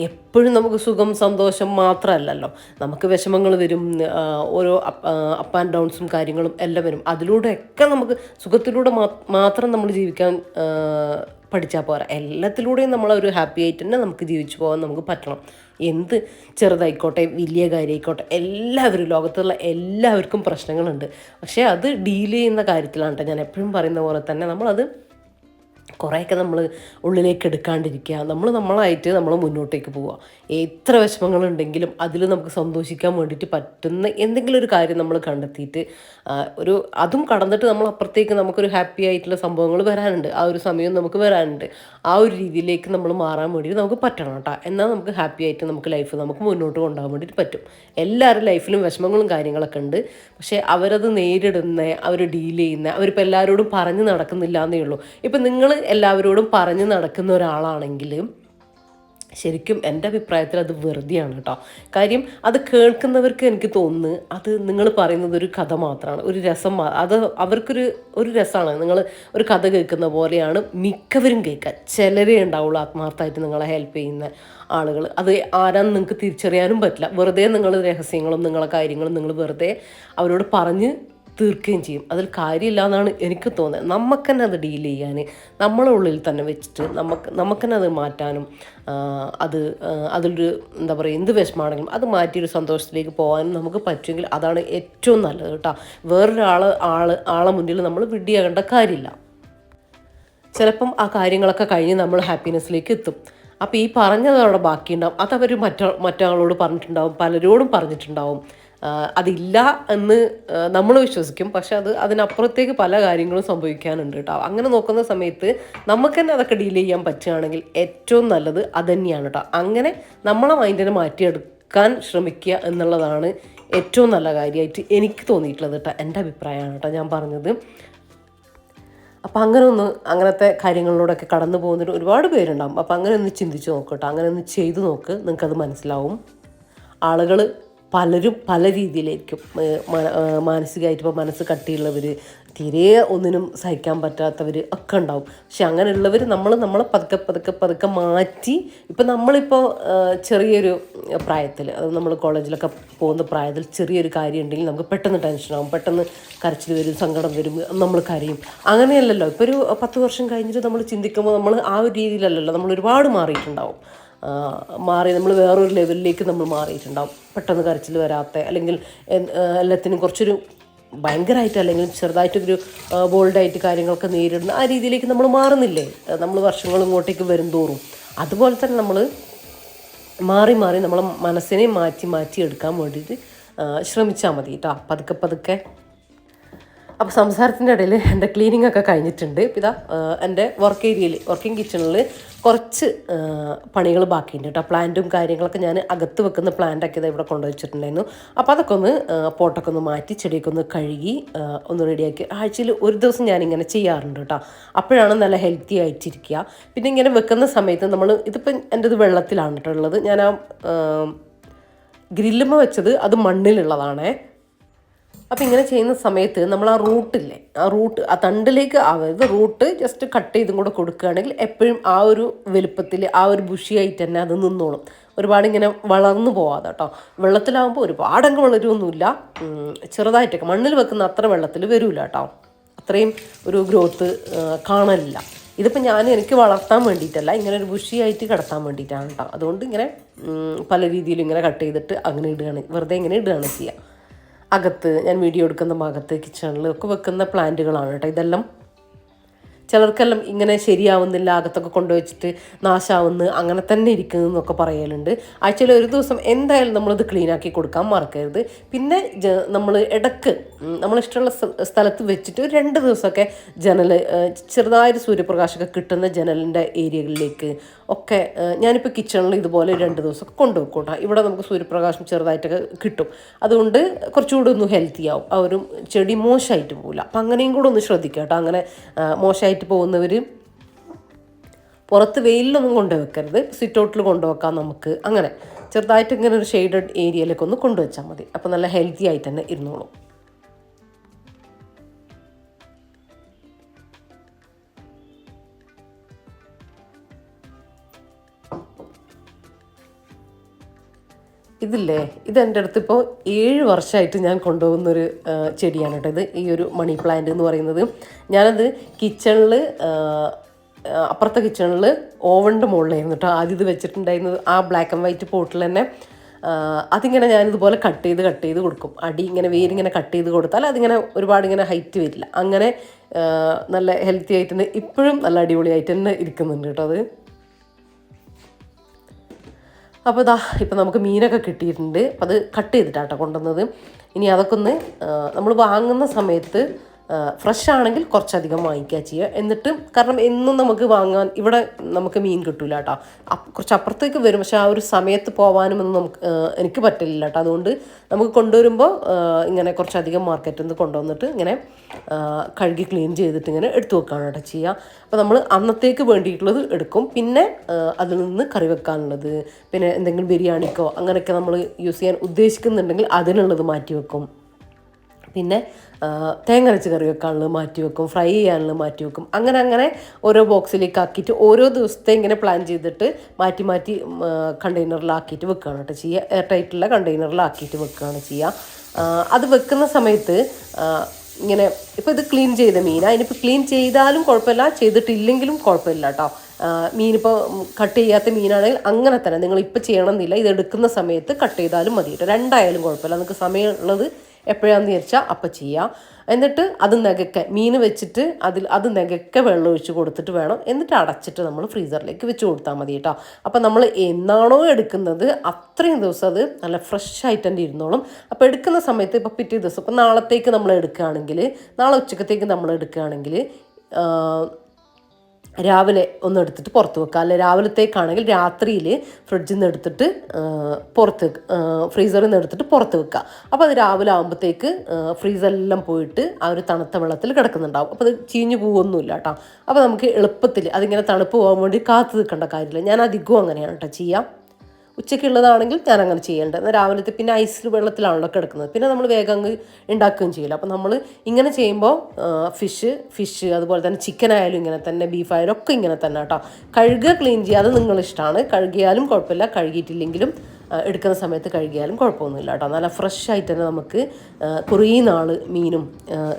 എപ്പോഴും നമുക്ക് സുഖം സന്തോഷം മാത്രമല്ലല്ലോ, നമുക്ക് വിഷമങ്ങൾ വരും, ഓരോ അപ്പ് ആൻഡ് ഡൗൺസും കാര്യങ്ങളും എല്ലാം വരും. അതിലൂടെയൊക്കെ നമുക്ക് സുഖത്തിലൂടെ മാത്രം നമ്മൾ ജീവിക്കാൻ പഠിച്ചാൽ പോരാ. എല്ലാത്തിലൂടെയും നമ്മളൊരു ഹാപ്പി ആയിട്ട് തന്നെ നമുക്ക് ജീവിച്ചു പോകാൻ നമുക്ക് പറ്റണം. എന്ത് ചെറുതായിക്കോട്ടെ വലിയ കാര്യമായിക്കോട്ടെ ലോകത്തുള്ള എല്ലാവർക്കും പ്രശ്നങ്ങളുണ്ട്. പക്ഷേ അത് ഡീൽ ചെയ്യുന്ന കാര്യത്തിലാണ് ഞാൻ എപ്പോഴും പറയുന്ന പോലെ തന്നെ നമ്മളത് കുറേയൊക്കെ നമ്മൾ ഉള്ളിലേക്ക് എടുക്കാണ്ടിരിക്കുക, നമ്മളായിട്ട് നമ്മൾ മുന്നോട്ടേക്ക് പോവുക. എത്ര വിഷമങ്ങളുണ്ടെങ്കിലും അതിൽ നമുക്ക് സന്തോഷിക്കാൻ വേണ്ടിയിട്ട് പറ്റുന്ന എന്തെങ്കിലും ഒരു കാര്യം നമ്മൾ കണ്ടെത്തിയിട്ട് അതും കടന്നിട്ട് നമ്മൾ അപ്പുറത്തേക്ക് നമുക്കൊരു ഹാപ്പി ആയിട്ടുള്ള സംഭവങ്ങൾ വരാനുണ്ട്. ആ ഒരു സമയം നമുക്ക് വരാനുണ്ട്. ആ ഒരു രീതിയിലേക്ക് നമ്മൾ മാറാൻ വേണ്ടിയിട്ട് നമുക്ക് പറ്റണം കേട്ടോ. എന്നാൽ നമുക്ക് ഹാപ്പി ആയിട്ട് നമുക്ക് നമുക്ക് മുന്നോട്ട് കൊണ്ടുപോകാൻ വേണ്ടിയിട്ട് പറ്റും. എല്ലാവരുടെ ലൈഫിലും വിഷമങ്ങളും കാര്യങ്ങളൊക്കെ ഉണ്ട്. പക്ഷേ അവരത് നേരിടുന്ന, അവർ ഡീൽ ചെയ്യുന്ന, അവരിപ്പോൾ എല്ലാവരോടും പറഞ്ഞു നടക്കുന്നില്ല എന്നേ ഉള്ളൂ. ഇപ്പം നിങ്ങൾ എല്ലാവരോടും പറഞ്ഞു നടക്കുന്ന ഒരാളാണെങ്കിൽ ശരിക്കും എൻ്റെ അഭിപ്രായത്തിൽ അത് വെറുതെയാണ് കേട്ടോ. കാര്യം അത് കേൾക്കുന്നവർക്ക് എനിക്ക് തോന്നുന്നു അത് നിങ്ങൾ പറയുന്നത് ഒരു കഥ മാത്രമാണ്, ഒരു രസം. അത് അവർക്കൊരു രസമാണ്. നിങ്ങൾ ഒരു കഥ കേൾക്കുന്ന പോലെയാണ് മിക്കവരും കേൾക്കാൻ. ചിലരേ ഉണ്ടാവുള്ളൂ ആത്മാർത്ഥമായിട്ട് നിങ്ങളെ ഹെൽപ്പ് ചെയ്യുന്ന ആളുകൾ. അത് ആരാന്ന് നിങ്ങൾക്ക് തിരിച്ചറിയാനും പറ്റില്ല. വെറുതെ നിങ്ങൾ രഹസ്യങ്ങളും നിങ്ങളെ കാര്യങ്ങളും നിങ്ങൾ വെറുതെ അവരോട് പറഞ്ഞ് തീർക്കുകയും ചെയ്യും. അതിൽ കാര്യമില്ല എന്നാണ് എനിക്ക് തോന്നുന്നത്. നമുക്ക് തന്നെ അത് ഡീൽ ചെയ്യാൻ നമ്മളെ ഉള്ളിൽ തന്നെ വെച്ചിട്ട് നമുക്ക് തന്നെ അത് മാറ്റാനും അത് അതിലൊരു എന്താ പറയുക, എന്ത് വിഷമാണെങ്കിലും അത് മാറ്റിയൊരു സന്തോഷത്തിലേക്ക് പോകാനും നമുക്ക് പറ്റുമെങ്കിൽ അതാണ് ഏറ്റവും നല്ലത് കേട്ടോ. ആളെ മുന്നിൽ നമ്മൾ വിഡ്ഢിയാകേണ്ട കാര്യമില്ല. ചിലപ്പം ആ കാര്യങ്ങളൊക്കെ കഴിഞ്ഞ് നമ്മൾ ഹാപ്പിനെസ്സിലേക്ക് എത്തും. അപ്പോൾ ഈ പറഞ്ഞത് അവിടെ ബാക്കിയുണ്ടാവും. അതവർ മറ്റാളോട് പറഞ്ഞിട്ടുണ്ടാവും, പലരോടും പറഞ്ഞിട്ടുണ്ടാവും. അതില്ല എന്ന് നമ്മൾ വിശ്വസിക്കും, പക്ഷെ അതിനപ്പുറത്തേക്ക് പല കാര്യങ്ങളും സംഭവിക്കാനുണ്ട് കേട്ടോ. അങ്ങനെ നോക്കുന്ന സമയത്ത് നമുക്ക് തന്നെ അതൊക്കെ ഡീൽ ചെയ്യാൻ പറ്റുകയാണെങ്കിൽ ഏറ്റവും നല്ലത് അത് തന്നെയാണ് കേട്ടോ. അങ്ങനെ നമ്മളെ മൈൻഡിനെ മാറ്റിയെടുക്കാൻ ശ്രമിക്കുക എന്നുള്ളതാണ് ഏറ്റവും നല്ല കാര്യമായിട്ട് എനിക്ക് തോന്നിയിട്ടുള്ളത് കേട്ടോ. എൻ്റെ അഭിപ്രായമാണ് കേട്ടോ ഞാൻ പറഞ്ഞത്. അപ്പോൾ അങ്ങനത്തെ കാര്യങ്ങളിലൂടെയൊക്കെ കടന്നു പോകുന്നൊരു ഒരുപാട് പേരുണ്ടാകും. അപ്പോൾ അങ്ങനെ ഒന്ന് ചിന്തിച്ച് നോക്കട്ടോ, അങ്ങനെ ഒന്ന് ചെയ്തു നോക്ക്, നിങ്ങൾക്കത് മനസ്സിലാവും. ആളുകൾ പലരും പല രീതിയിലായിരിക്കും. മാനസികമായിട്ട് ഇപ്പോൾ മനസ്സ് കട്ടിയുള്ളവർ, തീരെ ഒന്നിനും സഹിക്കാൻ പറ്റാത്തവർ ഒക്കെ ഉണ്ടാവും. പക്ഷെ അങ്ങനെയുള്ളവർ നമ്മളെ പതുക്കെ മാറ്റി, ഇപ്പം നമ്മളിപ്പോൾ ചെറിയൊരു പ്രായത്തിൽ, അത് നമ്മൾ കോളേജിലൊക്കെ പോകുന്ന പ്രായത്തിൽ ചെറിയൊരു കാര്യം ഉണ്ടെങ്കിൽ നമുക്ക് പെട്ടെന്ന് ടെൻഷനാകും, പെട്ടെന്ന് കരച്ചിൽ വരും, സങ്കടം വരും, നമ്മൾ കരയും. അങ്ങനെയല്ലല്ലോ ഇപ്പോൾ ഒരു 10 വർഷം കഴിഞ്ഞിട്ട് നമ്മൾ ചിന്തിക്കുമ്പോൾ നമ്മൾ ആ ഒരു രീതിയിലല്ലല്ലോ, നമ്മൾ ഒരുപാട് മാറിയിട്ടുണ്ടാവും. നമ്മൾ വേറൊരു ലെവലിലേക്ക് നമ്മൾ മാറിയിട്ടുണ്ടാവും. പെട്ടെന്ന് കരച്ചിൽ വരാത്ത, അല്ലെങ്കിൽ എല്ലാത്തിനും കുറച്ചൊരു ഭയങ്കരമായിട്ട് അല്ലെങ്കിൽ ചെറുതായിട്ടൊരു ബോൾഡായിട്ട് കാര്യങ്ങളൊക്കെ നേരിടുന്ന ആ രീതിയിലേക്ക് നമ്മൾ മാറുന്നില്ലേ, നമ്മൾ വർഷങ്ങൾ ഇങ്ങോട്ടേക്ക് വരും തോറും. അതുപോലെ തന്നെ നമ്മൾ മാറി നമ്മളെ മനസ്സിനെ മാറ്റി എടുക്കാൻ വേണ്ടിയിട്ട് ശ്രമിച്ചാൽ മതി കേട്ടോ, പതുക്കെ. അപ്പോൾ സംസാരത്തിൻ്റെ ഇടയിൽ എൻ്റെ ക്ലീനിങ് ഒക്കെ കഴിഞ്ഞിട്ടുണ്ട്. ഇതാ എൻ്റെ വർക്കിംഗ് കിച്ചണിൽ കുറച്ച് പണികൾ ബാക്കിയുണ്ട് കേട്ടോ. പ്ലാന്റും കാര്യങ്ങളൊക്കെ ഞാൻ അകത്ത് വെക്കുന്ന പ്ലാന്റൊക്കെ ഇതാ ഇവിടെ കൊണ്ടുവച്ചിട്ടുണ്ടായിരുന്നു. അപ്പോൾ അതൊക്കെ ഒന്ന് പോട്ടൊക്കെ ഒന്ന് മാറ്റി ചെടിയൊക്കെ ഒന്ന് കഴുകി ഒന്ന് റെഡിയാക്കി ആഴ്ചയിൽ ഒരു ദിവസം ഞാനിങ്ങനെ ചെയ്യാറുണ്ട് കേട്ടോ. അപ്പോഴാണ് നല്ല ഹെൽത്തി ആയിട്ടിരിക്കുക. പിന്നെ ഇങ്ങനെ വെക്കുന്ന സമയത്ത് ഇതിപ്പം എൻ്റെ ഇത് വെള്ളത്തിലാണ് കേട്ടോ ഉള്ളത്. ഞാൻ ആ ഗ്രില്ലുമ്മ വെച്ചത് അത് മണ്ണിലുള്ളതാണേ. അപ്പോൾ ഇങ്ങനെ ചെയ്യുന്ന സമയത്ത് നമ്മൾ ആ തണ്ടിലേക്ക് ആവരുത്, റൂട്ട് ജസ്റ്റ് കട്ട് ചെയ്തും കൂടെ കൊടുക്കുകയാണെങ്കിൽ എപ്പോഴും ആ ഒരു വലുപ്പത്തിൽ ആ ഒരു ബുഷിയായിട്ട് തന്നെ അത് നിന്നോളും. ഒരുപാട് ഇങ്ങനെ വളർന്നു പോവാതെ കേട്ടോ. വെള്ളത്തിലാകുമ്പോൾ ഒരുപാടങ്ങ് വളരുമൊന്നുമില്ല, ചെറുതായിട്ടൊക്കെ മണ്ണിൽ വെക്കുന്ന അത്ര വെള്ളത്തിൽ വരില്ല കേട്ടോ, അത്രയും ഒരു ഗ്രോത്ത് കാണലില്ല. ഇതിപ്പോൾ എനിക്ക് വളർത്താൻ വേണ്ടിയിട്ടല്ല, ഇങ്ങനെ ഒരു ബുഷിയായിട്ട് കിടത്താൻ വേണ്ടിയിട്ടാണ് കേട്ടോ. അതുകൊണ്ട് ഇങ്ങനെ പല രീതിയിലും ഇങ്ങനെ കട്ട് ചെയ്തിട്ട് അങ്ങനെ വെറുതെ ഇങ്ങനെ ഇടുകയാണ് ചെയ്യുക. അകത്ത് ഞാൻ വീഡിയോ എടുക്കുന്ന ഭാഗത്ത് കിച്ചണിലും ഒക്കെ വെക്കുന്ന പ്ലാന്റുകളാണ് കേട്ടോ ഇതെല്ലാം. ചിലർക്കെല്ലാം ഇങ്ങനെ ശരിയാവുന്നില്ല, അകത്തൊക്കെ കൊണ്ടുവച്ചിട്ട് നാശാവുന്നു, അങ്ങനെ തന്നെ ഇരിക്കുന്നു എന്നൊക്കെ പറയലുണ്ട്. ആഴ്ചയിൽ ഒരു ദിവസം എന്തായാലും നമ്മളിത് ക്ലീനാക്കി കൊടുക്കാൻ മറക്കരുത്. പിന്നെ നമ്മൾ ഇടയ്ക്ക് നമ്മളിഷ്ടമുള്ള സ്ഥലത്ത് വെച്ചിട്ട് 2 ദിവസമൊക്കെ ചെറുതായൊരു സൂര്യപ്രകാശമൊക്കെ കിട്ടുന്ന ജനലിൻ്റെ ഏരിയകളിലേക്ക് ഒക്കെ ഞാനിപ്പോൾ കിച്ചണിൽ ഇതുപോലെ 2 ദിവസമൊക്കെ കൊണ്ടുവെക്കും കേട്ടോ. ഇവിടെ നമുക്ക് സൂര്യപ്രകാശം ചെറുതായിട്ടൊക്കെ കിട്ടും, അതുകൊണ്ട് കുറച്ചുകൂടി ഒന്ന് ഹെൽത്തി ആവും, ആ ഒരു ചെടി മോശമായിട്ട് പോകില്ല. അപ്പം അങ്ങനെയും കൂടെ ഒന്ന് ശ്രദ്ധിക്കുക കേട്ടോ. അങ്ങനെ മോശമായിട്ട് പോകുന്നവർ പുറത്ത് വെയിലൊന്നും കൊണ്ടുവെക്കരുത്, സിറ്റൗട്ടിൽ കൊണ്ടുവെക്കാം നമുക്ക്. അങ്ങനെ ചെറുതായിട്ട് ഇങ്ങനെ ഒരു ഷെയ്ഡഡ് ഏരിയയിലേക്ക് ഒന്ന് കൊണ്ടുവച്ചാൽ മതി. അപ്പോൾ നല്ല ഹെൽത്തി ആയിട്ട് തന്നെ ഇരുന്നോളും. ഇതെൻ്റെ അടുത്ത് ഇപ്പോൾ 7 വർഷമായിട്ട് ഞാൻ കൊണ്ടുപോകുന്നൊരു ചെടിയാണ് കേട്ടോ ഇത്. ഈ ഒരു മണി പ്ലാന്റ് എന്ന് പറയുന്നത് ഞാനത് കിച്ചണിൽ, അപ്പുറത്തെ കിച്ചണിൽ ഓവൻ്റെ മുകളിലായിരുന്നു കേട്ടോ ആദ്യം ഇത് വെച്ചിട്ടുണ്ടായിരുന്നത്. ആ ബ്ലാക്ക് ആൻഡ് വൈറ്റ് പോട്ടിൽ തന്നെ അതിങ്ങനെ ഞാനിതുപോലെ കട്ട് ചെയ്ത് കൊടുക്കും. അടി ഇങ്ങനെ വേരിങ്ങനെ കട്ട് ചെയ്ത് കൊടുത്താൽ അതിങ്ങനെ ഒരുപാട് ഇങ്ങനെ ഹൈറ്റ് വരില്ല. അങ്ങനെ നല്ല ഹെൽത്തി ആയിട്ട് തന്നെ ഇപ്പോഴും നല്ല അടിപൊളിയായിട്ട് തന്നെ ഇരിക്കുന്നുണ്ട് കേട്ടോ അത്. അപ്പോൾ ഇപ്പം നമുക്ക് മീനൊക്കെ കിട്ടിയിട്ടുണ്ട്. അപ്പോൾ അത് കട്ട് ചെയ്തിട്ടാട്ടോ കൊണ്ടുവന്നത്. ഇനി അതൊക്കെ ഒന്ന് നമ്മൾ വാങ്ങുന്ന സമയത്ത് ഫ്രഷ് ആണെങ്കിൽ കുറച്ചധികം വാങ്ങിക്കുക ചെയ്യുക. എന്നിട്ട് കാരണം എന്നും നമുക്ക് വാങ്ങാൻ ഇവിടെ നമുക്ക് മീൻ കിട്ടില്ല കേട്ടോ, കുറച്ച് അപ്പുറത്തേക്ക് വരും. പക്ഷേ ആ ഒരു സമയത്ത് പോകാനുമൊന്നും എനിക്ക് പറ്റില്ല കേട്ടോ. അതുകൊണ്ട് നമുക്ക് കൊണ്ടുവരുമ്പോൾ ഇങ്ങനെ കുറച്ചധികം മാർക്കറ്റിൽ നിന്ന് കൊണ്ടുവന്നിട്ട് ഇങ്ങനെ കഴുകി ക്ലീൻ ചെയ്തിട്ട് ഇങ്ങനെ എടുത്തു വെക്കുകയാണ് കേട്ടോ ചെയ്യുക. അപ്പോൾ നമ്മൾ അന്നത്തേക്ക് വേണ്ടിയിട്ടുള്ളത് എടുക്കും. പിന്നെ അതിൽ നിന്ന് കറി വെക്കാനുള്ളത്, പിന്നെ എന്തെങ്കിലും ബിരിയാണിക്കോ അങ്ങനെയൊക്കെ നമ്മൾ യൂസ് ചെയ്യാൻ ഉദ്ദേശിക്കുന്നുണ്ടെങ്കിൽ അതിനുള്ളത് മാറ്റി വെക്കും. പിന്നെ തേങ്ങ അരച്ച് കറി വെക്കാനുള്ളത് മാറ്റി വെക്കും, ഫ്രൈ ചെയ്യാനുള്ളത് മാറ്റി വെക്കും. അങ്ങനെ ഓരോ ബോക്സിലേക്ക് ആക്കിയിട്ട് ഓരോ ദിവസത്തെ ഇങ്ങനെ പ്ലാൻ ചെയ്തിട്ട് മാറ്റി കണ്ടെയ്നറിലാക്കിയിട്ട് വെക്കുകയാണ് കേട്ടോ ചെയ്യുക. എയർ ടൈറ്റുള്ള കണ്ടെയ്നറിലാക്കിയിട്ട് വെക്കുകയാണ് ചെയ്യുക. അത് വെക്കുന്ന സമയത്ത് ഇങ്ങനെ ഇപ്പോൾ ഇത് ക്ലീൻ ചെയ്ത മീനാണ്. ഇനിയിപ്പോൾ ക്ലീൻ ചെയ്താലും കുഴപ്പമില്ല, ചെയ്തിട്ടില്ലെങ്കിലും കുഴപ്പമില്ല കേട്ടോ. മീനിപ്പോൾ കട്ട് ചെയ്യാത്ത മീനാണെങ്കിൽ അങ്ങനെ തന്നെ നിങ്ങളിപ്പോൾ ചെയ്യണമെന്നില്ല, ഇത് എടുക്കുന്ന സമയത്ത് കട്ട് ചെയ്താലും മതി കേട്ടോ. രണ്ടായാലും കുഴപ്പമില്ല, നിങ്ങൾക്ക് സമയമുള്ളത് എപ്പോഴാണെന്ന് വിചാരിച്ചാൽ അപ്പം ചെയ്യാം. എന്നിട്ട് അത് നികക്കെ മീൻ വെച്ചിട്ട് അത് നികക്കെ വെള്ളം ഒഴിച്ച് കൊടുത്തിട്ട് വേണം, എന്നിട്ട് അടച്ചിട്ട് നമ്മൾ ഫ്രീസറിലേക്ക് വെച്ച് കൊടുത്താൽ മതി കേട്ടോ. അപ്പം നമ്മൾ എന്നാണോ എടുക്കുന്നത് അത്രയും ദിവസം അത് നല്ല ഫ്രഷ് ആയിട്ട് തന്നെ ഇരുന്നോളും. അപ്പോൾ എടുക്കുന്ന സമയത്ത് ഇപ്പോൾ പിറ്റേ ദിവസം ഇപ്പോൾ നാളത്തേക്ക് നമ്മൾ എടുക്കുകയാണെങ്കിൽ, നാളെ ഉച്ചക്കത്തേക്ക് നമ്മൾ എടുക്കുകയാണെങ്കിൽ രാവിലെ ഒന്ന് എടുത്തിട്ട് പുറത്ത് വെക്കുക. അല്ലെ രാവിലത്തേക്കാണെങ്കിൽ രാത്രിയിൽ ഫ്രിഡ്ജിൽ നിന്ന് എടുത്തിട്ട് ഫ്രീസറിൽ നിന്ന് എടുത്തിട്ട് പുറത്ത് വെക്കുക. അപ്പോൾ അത് രാവിലെ ആകുമ്പോഴത്തേക്ക് ഫ്രീസറെല്ലാം പോയിട്ട് ആ ഒരു തണുത്ത വെള്ളത്തിൽ കിടക്കുന്നുണ്ടാവും. അപ്പോൾ അത് ചീഞ്ഞു പോകുമൊന്നുമില്ല കേട്ടോ. അപ്പോൾ നമുക്ക് എളുപ്പത്തിൽ അതിങ്ങനെ തണുപ്പ് പോകാൻ വേണ്ടി കാത്തു നിൽക്കേണ്ട കാര്യമില്ല. ഞാൻ അധികവും അങ്ങനെയാണ് കേട്ടോ ചെയ്യാം. ഉച്ചയ്ക്കുള്ളതാണെങ്കിൽ ഞാൻ അങ്ങനെ ചെയ്യേണ്ടത്. എന്നാൽ രാവിലത്തെ പിന്നെ ഐസിൽ വെള്ളത്തിലാണല്ലോ കിടക്കുന്നത്, പിന്നെ നമ്മൾ വേഗം അങ്ങ് ഉണ്ടാക്കുകയും ചെയ്യില്ല. അപ്പോൾ നമ്മൾ ഇങ്ങനെ ചെയ്യുമ്പോൾ ഫിഷ് അതുപോലെ തന്നെ ചിക്കൻ ആയാലും ഇങ്ങനെ തന്നെ, ബീഫായാലും ഒക്കെ ഇങ്ങനെ തന്നെ കേട്ടോ. കഴുകുക, ക്ലീൻ ചെയ്യുക അത് നിങ്ങളിഷ്ടമാണ്. കഴുകിയാലും കുഴപ്പമില്ല, കഴുകിയിട്ടില്ലെങ്കിലും എടുക്കുന്ന സമയത്ത് കഴുകിയാലും കുഴപ്പമൊന്നുമില്ല കേട്ടോ. നല്ല ഫ്രഷ് ആയിട്ട് തന്നെ നമുക്ക് കുറേ നാൾ മീനും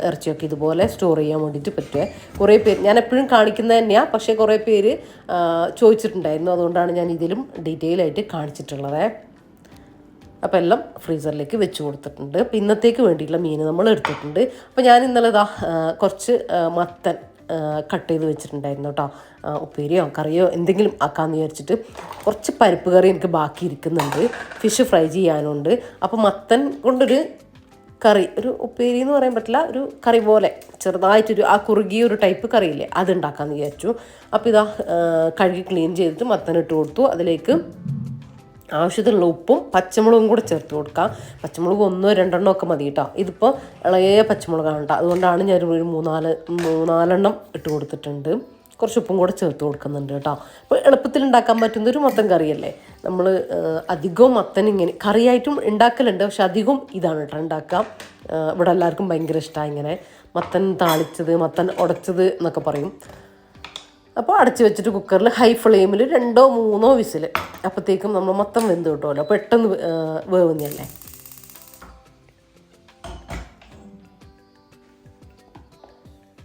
ഇറച്ചിയൊക്കെ ഇതുപോലെ സ്റ്റോർ ചെയ്യാൻ വേണ്ടിയിട്ട് പറ്റുക. കുറേ പേര് ഞാൻ എപ്പോഴും കാണിക്കുന്നത് തന്നെയാണ്, പക്ഷേ കുറേ പേര് ചോദിച്ചിട്ടുണ്ടായിരുന്നു, അതുകൊണ്ടാണ് ഞാൻ ഇതിലും ഡീറ്റെയിൽ ആയിട്ട് കാണിച്ചിട്ടുള്ളത്. അപ്പോൾ എല്ലാം ഫ്രീസറിലേക്ക് വെച്ച് കൊടുത്തിട്ടുണ്ട്. അപ്പോൾ ഇന്നത്തേക്ക് വേണ്ടിയിട്ടുള്ള മീൻ നമ്മൾ എടുത്തിട്ടുണ്ട്. അപ്പോൾ ഞാൻ ഇന്നലെ കുറച്ച് മത്തൻ കട്ട് ചെയ്ത് വെച്ചിട്ടുണ്ടായിരുന്നു കേട്ടോ. ഉപ്പേരിയോ കറിയോ എന്തെങ്കിലും ആക്കാമെന്ന് വിചാരിച്ചിട്ട് കുറച്ച് പരിപ്പ് കറി എനിക്ക് ബാക്കി ഇരിക്കുന്നുണ്ട്, ഫിഷ് ഫ്രൈ ചെയ്യാനുണ്ട്. അപ്പോൾ മത്തൻ കൊണ്ടൊരു കറി, ഒരു ഉപ്പേരി എന്ന് പറയാൻ പറ്റില്ല, ഒരു കറി പോലെ ചെറുതായിട്ടൊരു ആ കുറുകിയ ഒരു ടൈപ്പ് കറിയില്ലേ, അത് ഉണ്ടാക്കാമെന്ന് വിചാരിച്ചു. അപ്പോൾ ഇതാ കഴുകി ക്ലീൻ ചെയ്തിട്ട് മത്തൻ ഇട്ട് കൊടുത്തു. അതിലേക്ക് ആവശ്യത്തിനുള്ള ഉപ്പും പച്ചമുളകും കൂടെ ചേർത്ത് കൊടുക്കാം. പച്ചമുളക് 1-2 ഒക്കെ മതി കേട്ടോ. ഇതിപ്പോൾ ഇളയ പച്ചമുളകാണ് കേട്ടോ, അതുകൊണ്ടാണ് ഞാൻ ഒരു 3-4 ഇട്ട് കൊടുത്തിട്ടുണ്ട്. കുറച്ച് ഉപ്പും കൂടെ ചേർത്ത് കൊടുക്കുന്നുണ്ട് കേട്ടോ. അപ്പോൾ എളുപ്പത്തിൽ ഉണ്ടാക്കാൻ പറ്റുന്നൊരു മത്തൻ കറിയല്ലേ. നമ്മൾ അധികവും മത്തൻ ഇങ്ങനെ കറിയായിട്ടും ഉണ്ടാക്കലുണ്ട്, പക്ഷെ അധികം ഇതാണ് കേട്ടോ ഉണ്ടാക്കാം. ഇവിടെ എല്ലാവർക്കും ഭയങ്കര ഇഷ്ടമാണ് ഇങ്ങനെ മത്തൻ താളിച്ചത്, മത്തൻ ഉടച്ചത് എന്നൊക്കെ പറയും. അപ്പോൾ അടച്ച് വെച്ചിട്ട് കുക്കറിൽ ഹൈ ഫ്ലെയിമിൽ 2-3 വിസിൽ, അപ്പോഴത്തേക്കും നമ്മൾ മൊത്തം വെന്ത് കിട്ടുമല്ലോ, പെട്ടെന്ന് വേവുന്നതല്ലേ.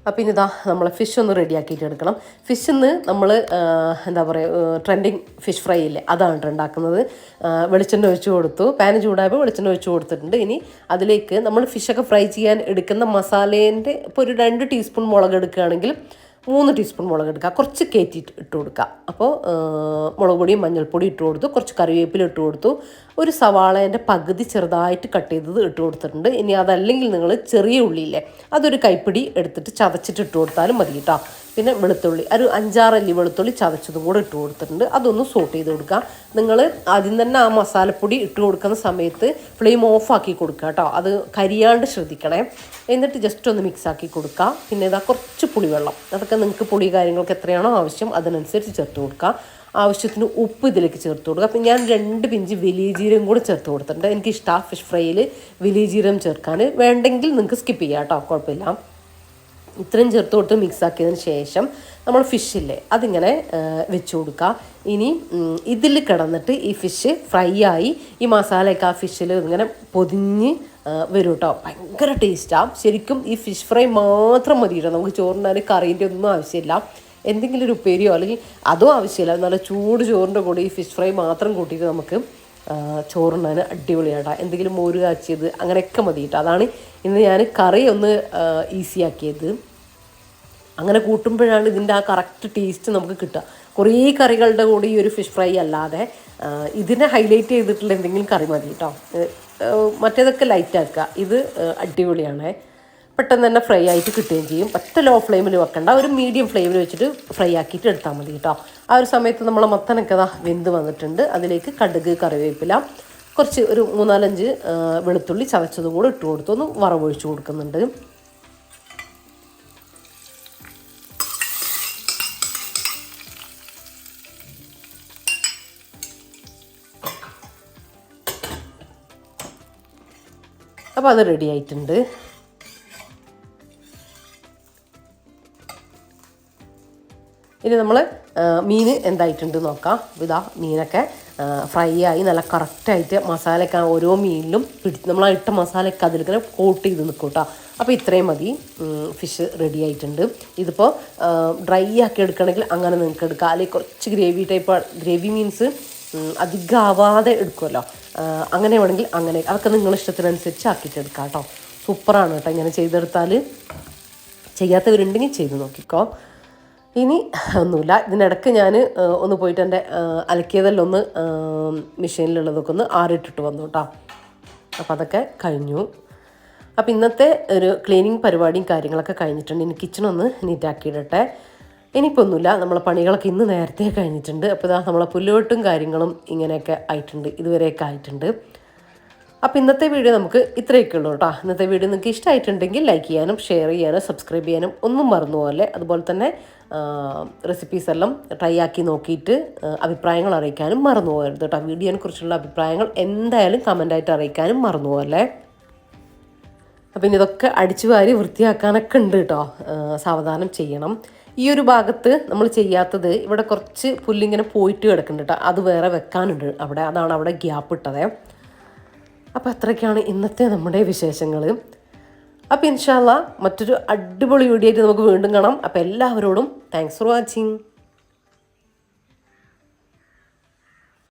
അപ്പം ഇനി നമ്മളെ ഫിഷ് ഒന്ന് റെഡിയാക്കിയിട്ട് എടുക്കണം. ഫിഷിന്ന് നമ്മൾ എന്താ പറയുക, ട്രെൻഡിങ് ഫിഷ് ഫ്രൈ ഇല്ലേ, അതാണ് ഉണ്ടാക്കുന്നത്. വെളിച്ചെണ്ണ ഒഴിച്ച് കൊടുത്തു, പാന് ചൂടായപ്പോൾ വെളിച്ചെണ്ണ ഒഴിച്ച് കൊടുത്തിട്ടുണ്ട്. ഇനി അതിലേക്ക് നമ്മൾ ഫിഷൊക്കെ ഫ്രൈ ചെയ്യാൻ എടുക്കുന്ന മസാലേൻ്റെ ഇപ്പോൾ ഒരു 2 ടീസ്പൂൺ മുളക് എടുക്കുകയാണെങ്കിൽ 3 ടീസ്പൂൺ മുളക് എടുക്കുക, കുറച്ച് കയറ്റിയിട്ട് ഇട്ട് കൊടുക്കുക. അപ്പോൾ മുളക് പൊടിയും മഞ്ഞൾപ്പൊടി ഇട്ട് കൊടുത്തു, കുറച്ച് കറിവേപ്പില ഇട്ട് കൊടുത്തു, ഒരു സവാളേൻ്റെ പകുതി ചെറുതായിട്ട് കട്ട് ചെയ്തത് ഇട്ട് കൊടുത്തിട്ടുണ്ട്. ഇനി അതല്ലെങ്കിൽ നിങ്ങൾ ചെറിയ ഉള്ളിയില്ലേ, അതൊരു കൈപ്പിടി എടുത്തിട്ട് ചതച്ചിട്ട് ഇട്ട് കൊടുത്താലും മതി കേട്ടോ. പിന്നെ വെളുത്തുള്ളി ഒരു 5-6 അല്ലി വെളുത്തുള്ളി ചതച്ചതും കൂടെ ഇട്ട് കൊടുത്തിട്ടുണ്ട്. അതൊന്ന് സോട്ട് ചെയ്ത് കൊടുക്കുക. നിങ്ങൾ ആദ്യം തന്നെ ആ മസാലപ്പൊടി ഇട്ട് കൊടുക്കുന്ന സമയത്ത് ഫ്ലെയിം ഓഫാക്കി കൊടുക്കുക കേട്ടോ, അത് കരിയാണ്ട് ശ്രദ്ധിക്കണേ. എന്നിട്ട് ജസ്റ്റ് ഒന്ന് മിക്സാക്കി കൊടുക്കുക. പിന്നെ കുറച്ച് പുളിവെള്ളം, അതൊക്കെ നിങ്ങൾക്ക് പുളി കാര്യങ്ങൾക്ക് എത്രയാണോ ആവശ്യം അതിനനുസരിച്ച് ചേർത്ത് കൊടുക്കുക. ആവശ്യത്തിന് ഉപ്പ് ഇതിലേക്ക് ചേർത്ത് കൊടുക്കുക. അപ്പം ഞാൻ 2 പിഞ്ച് വലിയ ജീരകം കൂടെ ചേർത്ത് കൊടുത്തിട്ടുണ്ട്. എനിക്കിഷ്ടമാണ് ഫിഷ് ഫ്രൈയിൽ വലിയ ജീരകം ചേർക്കാൻ, വേണ്ടെങ്കിൽ നിങ്ങൾക്ക് സ്കിപ്പ് ചെയ്യാം കേട്ടോ, കുഴപ്പമില്ല. ഇത്രയും ചേർത്ത് കൊടുത്ത് മിക്സാക്കിയതിന് ശേഷം നമ്മൾ ഫിഷില്ലേ അതിങ്ങനെ വെച്ച് കൊടുക്കുക. ഇനി ഇതിൽ കിടന്നിട്ട് ഈ ഫിഷ് ഫ്രൈ ആയി ഈ മസാലയൊക്കെ ആ ഫിഷിൽ ഇങ്ങനെ പൊതിഞ്ഞ് വരും കേട്ടോ. ഭയങ്കര ടേസ്റ്റാണ് ശരിക്കും. ഈ ഫിഷ് ഫ്രൈ മാത്രം മതി കേട്ടോ, നമുക്ക് ചോറിനാൽ കറീൻ്റെ ഒന്നും ആവശ്യമില്ല. എന്തെങ്കിലും ഒരു ഉപ്പേരിയോ അല്ലെങ്കിൽ അതും ആവശ്യമില്ല, നല്ല ചൂട് ചോറിൻ്റെ കൂടെ ഈ ഫിഷ് ഫ്രൈ മാത്രം കൂട്ടിയിട്ട് നമുക്ക് ചോറുണ്ണാൻ അടിപൊളിയാട്ടോ. എന്തെങ്കിലും മോര് കാച്ചിയത് അങ്ങനെയൊക്കെ മതി കേട്ടോ. അതാണ് ഇന്ന് ഞാൻ കറി ഒന്ന് ഈസിയാക്കിയത്. അങ്ങനെ കൂട്ടുമ്പോഴാണ് ഇതിൻ്റെ ആ കറക്റ്റ് ടേസ്റ്റ് നമുക്ക് കിട്ടുക. കുറേ കറികളുടെ കൂടെ ഈ ഒരു ഫിഷ് ഫ്രൈ അല്ലാതെ ഇതിനെ ഹൈലൈറ്റ് ചെയ്തിട്ടുള്ള എന്തെങ്കിലും കറി മതി കേട്ടോ. മറ്റേതൊക്കെ ലൈറ്റാക്കുക, ഇത് അടിപൊളിയാണ്. പെട്ടെന്ന് തന്നെ ഫ്രൈ ആയിട്ട് കിട്ടുകയും ചെയ്യും. ഒറ്റ ലോ ഫ്ലെയിമിൽ വെക്കണ്ട, ഒരു മീഡിയം ഫ്ലെയിമിൽ വെച്ചിട്ട് ഫ്രൈ ആക്കിയിട്ട് എടുത്താൽ മതി കേട്ടോ. ആ ഒരു സമയത്ത് നമ്മൾ മത്തനൊക്കെ വെന്ത് വന്നിട്ടുണ്ട്. അതിലേക്ക് കടുക്, കറിവേപ്പില, കുറച്ച് ഒരു 3-4 വെളുത്തുള്ളി ചതച്ചതും കൂടെ ഇട്ട് കൊടുത്തു ഒന്ന് വറവൊഴിച്ച് കൊടുക്കുന്നുണ്ട്. അപ്പോൾ അത് റെഡി ആയിട്ടുണ്ട്. ഇനി നമ്മൾ മീൻ എന്തായിട്ടുണ്ട് നോക്കാം. ഇതാ മീനൊക്കെ ഫ്രൈ ആയി നല്ല കറക്റ്റായിട്ട് മസാലയൊക്കെ ഓരോ മീനിലും നമ്മൾ ഇട്ട മസാലയൊക്കെ അതിലിങ്ങനെ കോട്ട് ചെയ്ത് നിൽക്കും കേട്ടോ. അപ്പോൾ ഇത്രയും മതി, ഫിഷ് റെഡി ആയിട്ടുണ്ട്. ഇതിപ്പോൾ ഡ്രൈ ആക്കി എടുക്കണമെങ്കിൽ അങ്ങനെ നിങ്ങൾക്ക് എടുക്കാം, അല്ലെങ്കിൽ കുറച്ച് ഗ്രേവി മീൻസ് അധികമാവാതെ എടുക്കുമല്ലോ, അങ്ങനെ വേണമെങ്കിൽ അങ്ങനെ, അതൊക്കെ നിങ്ങളുടെ ഇഷ്ടത്തിനനുസരിച്ച് ആക്കിയിട്ട് എടുക്കാം കേട്ടോ. സൂപ്പറാണ് കേട്ടോ ഇങ്ങനെ ചെയ്തെടുത്താൽ. ചെയ്യാത്തവരുണ്ടെങ്കിൽ ചെയ്ത് നോക്കിക്കോ. ഇനി ഒന്നുമില്ല, ഇതിനിടയ്ക്ക് ഞാൻ ഒന്ന് പോയിട്ട് എൻ്റെ അലക്കിയതെല്ലാം ഒന്ന് മെഷീനിലുള്ളതൊക്കെ ഒന്ന് ആറിയിട്ടിട്ട് വന്നു കേട്ടോ. അപ്പോൾ അതൊക്കെ കഴിഞ്ഞു. അപ്പോൾ ഇന്നത്തെ ഒരു ക്ലീനിങ് പരിപാടിയും കാര്യങ്ങളൊക്കെ കഴിഞ്ഞിട്ടുണ്ട്. ഇനി കിച്ചണൊന്ന് നീറ്റാക്കിയിടട്ടെ. ഇനിയിപ്പോൾ ഒന്നുമില്ല, നമ്മളെ പണികളൊക്കെ ഇന്ന് നേരത്തെ കഴിഞ്ഞിട്ടുണ്ട്. അപ്പോൾ ഇതാ നമ്മളെ പുല്ലുവെട്ടും കാര്യങ്ങളും ഇങ്ങനെയൊക്കെ ആയിട്ടുണ്ട്, ഇതുവരെയൊക്കെ ആയിട്ടുണ്ട്. അപ്പോൾ ഇന്നത്തെ വീഡിയോ നമുക്ക് ഇത്രയൊക്കെ ഉള്ളൂ കേട്ടോ. ഇന്നത്തെ വീഡിയോ നിങ്ങൾക്ക് ഇഷ്ടമായിട്ടുണ്ടെങ്കിൽ ലൈക്ക് ചെയ്യാനും ഷെയർ ചെയ്യാനും സബ്സ്ക്രൈബ് ചെയ്യാനും ഒന്നും മറന്നു പോലെ. അതുപോലെ തന്നെ റെസിപ്പീസ് എല്ലാം ട്രൈ ആക്കി നോക്കിയിട്ട് അഭിപ്രായങ്ങൾ അറിയിക്കാനും മറന്നു പോകരുത് കേട്ടോ. വീഡിയോനെ കുറിച്ചുള്ള അഭിപ്രായങ്ങൾ എന്തായാലും കമൻ്റായിട്ട് അറിയിക്കാനും മറന്നു പോലെ. അപ്പം ഇനി ഇതൊക്കെ അടിച്ചു വാരി വൃത്തിയാക്കാനൊക്കെ ഉണ്ട് കേട്ടോ, സാവധാനം ചെയ്യണം. ഈ ഒരു ഭാഗത്ത് നമ്മൾ ചെയ്യാത്തത്, ഇവിടെ കുറച്ച് പുല്ലിങ്ങനെ പോയിട്ട് കിടക്കുന്നുണ്ട് കേട്ടോ, അത് വേറെ വെക്കാനുണ്ട് അവിടെ, അതാണ് അവിടെ ഗ്യാപ്പ് ഇട്ടത്. അപ്പോൾ അത്രയ്ക്കാണ് ഇന്നത്തെ നമ്മുടെ വിശേഷങ്ങൾ. അപ്പോൾ ഇൻഷാ അല്ലാഹ് മറ്റൊരു അടിപൊളി വീഡിയോ ആയിട്ട് നമുക്ക് വീണ്ടും കാണാം. അപ്പോൾ എല്ലാവരോടും താങ്ക്സ് ഫോർ വാച്ചിങ്.